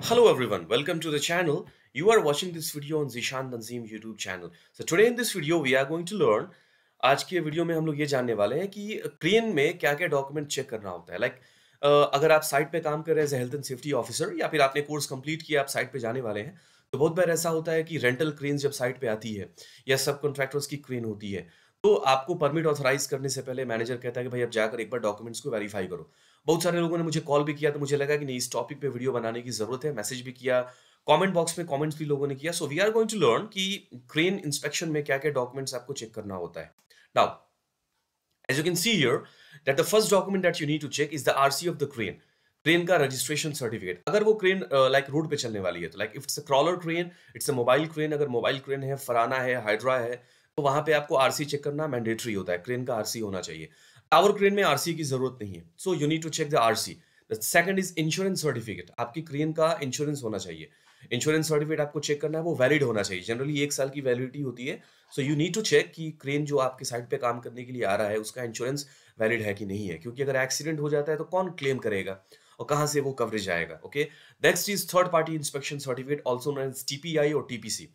Hello everyone, welcome to the channel. You are watching this video on Zishan Tanzim YouTube channel. So today in this video we are going to learn आज के video में हम लोग ये जानने वाले हैं कि क्रेन में क्या क्या डॉक्यूमेंट चेक करना होता है अगर आप साइट पे काम कर रहे हैं as health and safety officer या फिर आपने कोर्स कंप्लीट किया आप साइट पे जाने वाले हैं तो बहुत बार ऐसा होता है कि रेंटल क्रेन जब साइट पे आती है या सब कॉन्ट्रैक्टर्स की क्रेन होती है तो आपको परमिट ऑथराइज करने से पहले मैनेजर कहता है कि भाई अब जाकर एक बार डॉक्यूमेंट्स को वेरीफाई करो। बहुत सारे लोगों ने मुझे कॉल भी किया तो मुझे लगा कि नहीं इस टॉपिक पे वीडियो बनाने की जरूरत है, मैसेज भी किया, कमेंट बॉक्स में कमेंट्स भी लोगों ने किया। So we are going to learn कि क्रेन इंस्पेक्शन में क्या क्या डॉक्यूमेंट्स आपको चेक करना होता है। Now as you can see here that the first document that you need to check is the RC of the crane. Crane का registration certificate. अगर वो क्रेन लाइक रोड पे चलने वाली है तो like if it's a crawler crane, it's a mobile crane, अगर mobile crane है, फराना है, हाइड्रा है, तो वहां पे आपको आरसी चेक करना मैंडेटरी होता है। क्रेन का आरसी होना चाहिए। टावर क्रेन में आरसी की जरूरत नहीं है, so you need to check the RC. The second is insurance certificate. आपकी क्रेन का इंश्योरेंस होना चाहिए। इंश्योरेंस सर्टिफिकेट आपको चेक करना है, वो वैलिड होना चाहिए। जनरली 1 साल की वैलिडिटी होती है। So you need to check कि क्रेन जो आपके साइट पे काम करने के लिए आ रहा है उसका इंश्योरेंस वैलिड है कि नहीं है, क्योंकि अगर एक्सीडेंट हो जाता है तो कौन क्लेम करेगा और कहां से वो कवरेज आएगा। Okay, next is third party inspection certificate, also known as TPI और टीपीसी।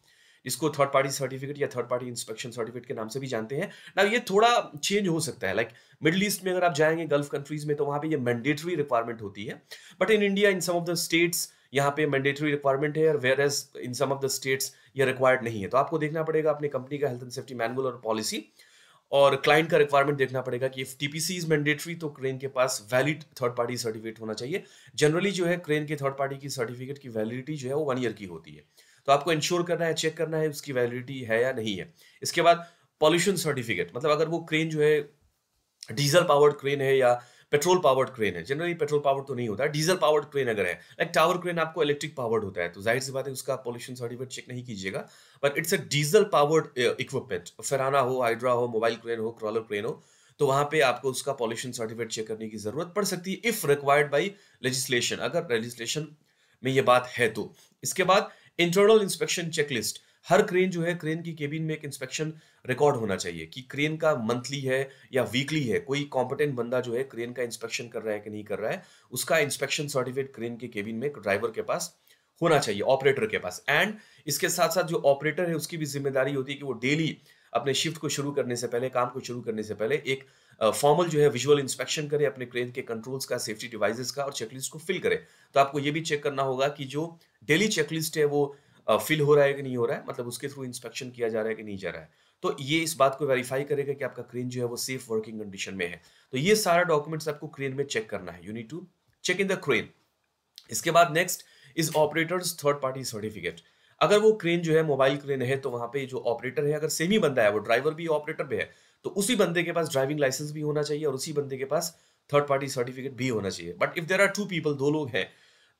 इसको थर्ड पार्टी सर्टिफिकेट या थर्ड पार्टी इंस्पेक्शन सर्टिफिकेट के नाम से भी जानते हैं ना। ये थोड़ा चेंज हो सकता है, लाइक मिडिल ईस्ट में अगर आप जाएंगे, गल्फ कंट्रीज में, तो वहां पे ये मैंडेटरी रिक्वायरमेंट होती है। But in India in some of the states यहाँ पे मैंडेटरी रिक्वायरमेंट है, whereas in some of the states ये रिक्वायर्ड नहीं है। तो आपको देखना पड़ेगा अपने कंपनी का हेल्थ एंड सेफ्टी मैनुअल और पॉलिसी, और क्लाइंट का रिक्वायरमेंट देखना पड़ेगा कि इफ टीपीसी इज मैंडेटरी तो क्रेन के पास वैलिड थर्ड पार्टी सर्टिफिकेट होना चाहिए। जनरली जो है क्रेन के थर्ड पार्टी की सर्टिफिकेट की वैलिडिटी जो है वो 1 ईयर की होती है। तो आपको इंश्योर करना है, चेक करना है उसकी वैलिडिटी है या नहीं है। इसके बाद पॉल्यूशन सर्टिफिकेट, मतलब अगर वो क्रेन जो है डीजल पावर्ड क्रेन है या पेट्रोल पावर्ड क्रेन है। जनरली पेट्रोल पावर्ड तो नहीं होता है, डीजल पावर्ड क्रेन अगर है, लाइक टावर क्रेन आपको इलेक्ट्रिक पावर्ड होता है, तो जाहिर सी बात है उसका पॉल्यूशन सर्टिफिकेट चेक नहीं कीजिएगा। But it's a diesel powered equipment, Farana हो, हाइड्रा हो, मोबाइल क्रेन हो, क्रॉलर क्रेन हो, तो वहां पे आपको उसका पॉल्यूशन सर्टिफिकेट चेक करने की जरूरत पड़ सकती है इफ रिक्वायर्ड बाई लेजिस्लेशन, अगर लेजिस्लेशन में ये बात है तो। इसके बाद इंटरनल इंस्पेक्शन चेकलिस्ट। हर क्रेन जो है, क्रेन की केबिन में एक इंस्पेक्शन रिकॉर्ड होना चाहिए कि क्रेन का मंथली है या वीकली है। कोई कॉम्पिटेंट बंदा जो है क्रेन का इंस्पेक्शन कर रहा है कि नहीं कर रहा है, उसका इंस्पेक्शन सर्टिफिकेट क्रेन के केबिन में ड्राइवर के पास होना चाहिए, ऑपरेटर के पास। एंड इसके साथ साथ जो ऑपरेटर है उसकी भी जिम्मेदारी होती है कि वो डेली अपने शिफ्ट को शुरू करने से पहले, काम को शुरू करने से पहले एक फॉर्मल जो है विजुअल इंस्पेक्शन करे अपने क्रेन के कंट्रोल्स का, सेफ्टी डिवाइसेस का, और चेकलिस्ट को फिल करे। तो आपको ये भी चेक करना होगा कि जो डेली चेकलिस्ट है वो फिल हो रहा है कि नहीं हो रहा है, मतलब उसके थ्रू इंस्पेक्शन किया जा रहा है कि नहीं जा रहा है। तो ये इस बात को वेरीफाई करेगा कि आपका क्रेन जो है वो सेफ वर्किंग कंडीशन में है। तो ये सारा डॉक्यूमेंट्स आपको क्रेन में चेक करना है। You need to check in the crane. इसके बाद next is operators third party certificate. अगर वो क्रेन जो है मोबाइल क्रेन है तो वहां पे जो ऑपरेटर है, अगर सेम ही बंदा है, वो ड्राइवर भी ऑपरेटर भी है, तो उसी बंदे के पास ड्राइविंग लाइसेंस भी होना चाहिए और उसी बंदे के पास थर्ड पार्टी सर्टिफिकेट भी होना चाहिए। But if there are two people, 2 लोग हैं,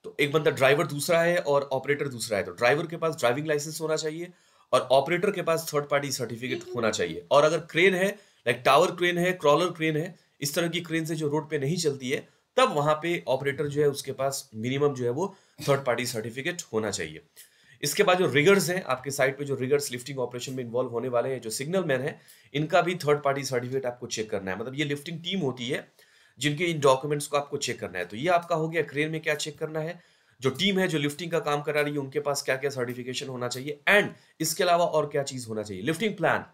तो एक बंदा ड्राइवर दूसरा है और ऑपरेटर दूसरा है, तो ड्राइवर के पास ड्राइविंग लाइसेंस होना चाहिए और ऑपरेटर के पास थर्ड पार्टी सर्टिफिकेट होना चाहिए। और अगर क्रेन है, लाइक टावर क्रेन है, क्रॉलर क्रेन है, इस तरह की क्रेन से जो रोड पे नहीं चलती है, तब वहां पे ऑपरेटर जो है उसके पास मिनिमम जो है वो थर्ड पार्टी सर्टिफिकेट होना चाहिए। इसके बाद जो रिगर्स हैं, आपके साइड पे जो रिगर्स लिफ्टिंग ऑपरेशन में इन्वॉल्व होने वाले हैं, जो सिग्नल मैन है, इनका भी थर्ड पार्टी सर्टिफिकेट आपको चेक करना है। मतलब ये लिफ्टिंग टीम होती है जिनके इन डॉक्यूमेंट्स को आपको चेक करना है। तो ये आपका हो गया क्रेन में क्या चेक करना है, जो टीम है जो लिफ्टिंग का काम करा रही है उनके पास क्या क्या सर्टिफिकेशन होना चाहिए, एंड इसके अलावा और क्या चीज होना चाहिए। लिफ्टिंग प्लान,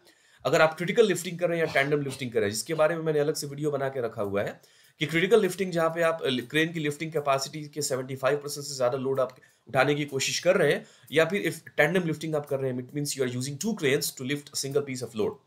अगर आप क्रिटिकल लिफ्टिंग कर रहे हैं या टैंडम लिफ्टिंग कर रहे हैं, जिसके बारे में मैंने अलग से वीडियो बना के रखा हुआ है कि क्रिटिकल लिफ्टिंग जहां पे आप क्रेन की लिफ्टिंग कैपेसिटी के 75% से ज्यादा लोड आप उठाने की कोशिश कर रहे हैं, या फिर इफ टैंडम लिफ्टिंग आप कर रहे हैं, it means you are using 2 cranes to lift a single piece of load,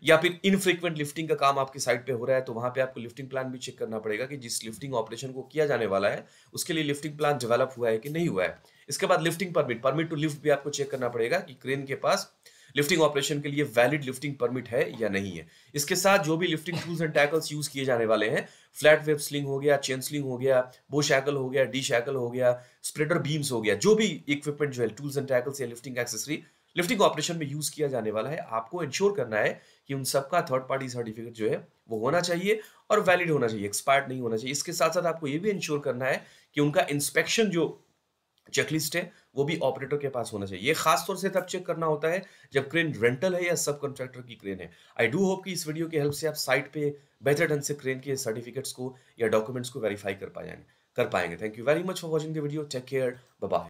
या फिर इनफ्रीक्वेंट लिफ्टिंग का काम आपकी साइड पे हो रहा है, तो वहां पे आपको लिफ्टिंग प्लान भी चेक करना पड़ेगा कि जिस लिफ्टिंग ऑपरेशन को किया जाने वाला है उसके लिए लिफ्टिंग प्लान डेवलप हुआ है कि नहीं हुआ है। इसके बाद lifting permit, permit to lift भी आपको चेक करना पड़ेगा कि क्रेन के पास लिफ्टिंग ऑपरेशन के लिए वैलिड लिफ्टिंग परमिट है या नहीं है। इसके साथ जो भी lifting tools and tackles use किए जाने वाले हैं, फ्लैट वेब स्लिंग हो गया, चेन स्लिंग हो गया, बो शैकल हो गया, डी शैकल हो गया, स्प्रेडर बीम्स हो गया, जो भी इक्विपमेंट जो है टूल्स एंड टैकल्स या लिफ्टिंग एक्सेसरी लिफ्टिंग ऑपरेशन में यूज किया जाने वाला है, आपको इंश्योर करना है कि उन सबका थर्ड पार्टी सर्टिफिकेट जो है वो होना चाहिए और वैलिड होना चाहिए, एक्सपायर्ड नहीं होना चाहिए। इसके साथ साथ आपको ये भी इंश्योर करना है कि उनका इंस्पेक्शन जो चेकलिस्ट है वो भी ऑपरेटर के पास होना चाहिए। ये खास तौर से तब चेक करना होता है जब क्रेन रेंटल है या सब कॉन्ट्रैक्टर की क्रेन है। आई डू होप कि इस वीडियो की हेल्प से आप साइट पे बेहतर ढंग से क्रेन के सर्टिफिकेट्स को या डॉक्यूमेंट्स को वेरीफाई कर पाएंगे। Thank you very much for watching the video. Take care, bye bye.